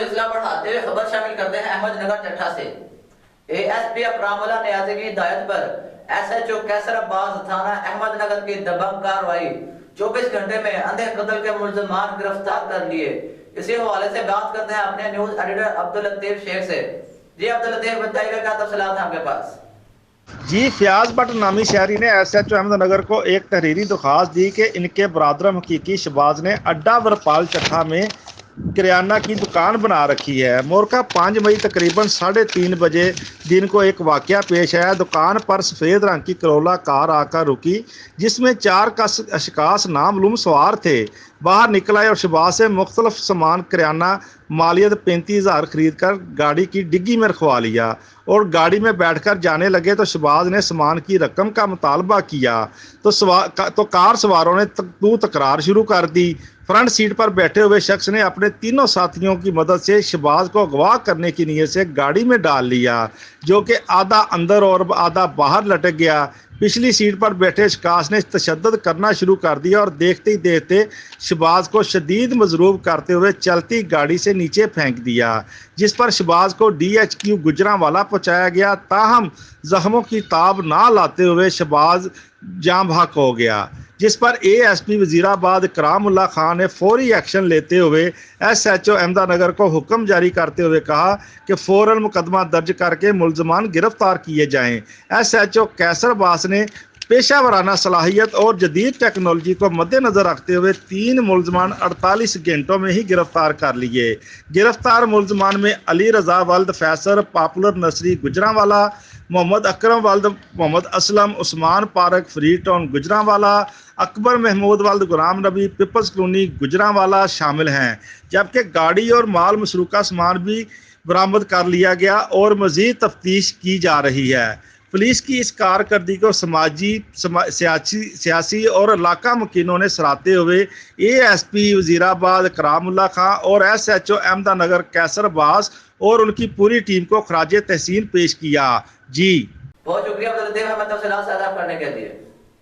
سلسلہ بڑھاتے ہوئے خبر شامل کرتے ہیں احمد نگر ٹٹھا سے۔ اے ایس پی اکرام اللہ نیازی کی ہدایت پر ایس ایچ او کیسر عباس تھانہ احمد نگر کی دبنگ کارروائی 24 گھنٹے میں اندھے قتل کے ملزمان گرفتار کر لیے۔ اسی حوالے سے بات کرتے ہیں اپنے نیوز ایڈیٹر عبداللطیف شیخ سے۔ جی عبداللطیف بتائیے گا کیا تفصیلات ہیں آپ کے پاس؟ جی فیاض بٹ نامی شہری نے S H O Ahmad Nagar کو ایک تحریری درخواست دی کہ ان کے برادر حقیقی شہباز نے اڈا ورپال چٹھا میں کریانہ کی دکان بنا رکھی ہے۔ مورخہ 5 مئی تقریباً 3:30 بجے دن کو ایک واقعہ پیش آیا۔ دکان پر سفید رنگ کی کرولا کار آ کر رکی جس میں 4 اشخاص نامعلوم سوار تھے۔ باہر نکل آئے اور شہباز سے مختلف سامان کریانہ مالیت 35,000 خرید کر گاڑی کی ڈگی میں رکھوا لیا اور گاڑی میں بیٹھ کر جانے لگے تو شہباز نے سامان کی رقم کا مطالبہ کیا تو کار سواروں نے تکرار شروع کر دی۔ فرنٹ سیٹ پر بیٹھے ہوئے شخص نے اپنے تینوں ساتھیوں کی مدد سے شہباز کو اغوا کرنے کی نیت سے گاڑی میں ڈال لیا جو کہ آدھا اندر اور آدھا باہر لٹک گیا۔ پچھلی سیٹ پر بیٹھے شخص نے تشدد کرنا شروع کر دیا اور دیکھتے ہی دیکھتے شہباز کو شدید مضروب کرتے ہوئے چلتی گاڑی سے نیچے پھینک دیا جس پر شہباز کو DHQ گجرانوالہ پہنچایا گیا۔ تاہم زخموں کی تاب نہ لاتے ہوئے شہباز جاں بحق ہو گیا جس پر ASP وزیر آباد اکرام اللہ خان نے فوری ایکشن لیتے ہوئے SHO احمد نگر کو حکم جاری کرتے ہوئے کہا کہ فوراً مقدمہ درج کر کے ملزمان گرفتار کیے جائیں۔ SHO کیسر عباس نے پیشہ ورانہ صلاحیت اور جدید ٹیکنالوجی کو مد نظر رکھتے ہوئے 3 ملزمان 48 گھنٹوں میں ہی گرفتار کر لیے۔ گرفتار ملزمان میں علی رضا ولد فیصل پاپولر نرسری گجرانوالہ، محمد اکرم ولد محمد اسلم عثمان پارک فری ٹاؤن گجرانوالہ، اکبر محمود ولد غلام نبی پیپلز کالونی گجرانوالہ شامل ہیں، جبکہ گاڑی اور مال مسروقہ سامان بھی برآمد کر لیا گیا اور مزید تفتیش کی جا رہی ہے۔ پولیس کی اس کارکردگی کو سماجی، سیاسی اور علاقہ مکینوں نے سراہتے ہوئے ASP وزیر آباد اکرام اللہ خان اور SHO احمد نگر کیسر عباس اور ان کی پوری ٹیم کو خراج تحسین پیش کیا۔ جی بہت شکریہ عبداللطیف ہمیں تفصیلات سے آگاہ کرنے کے لیے۔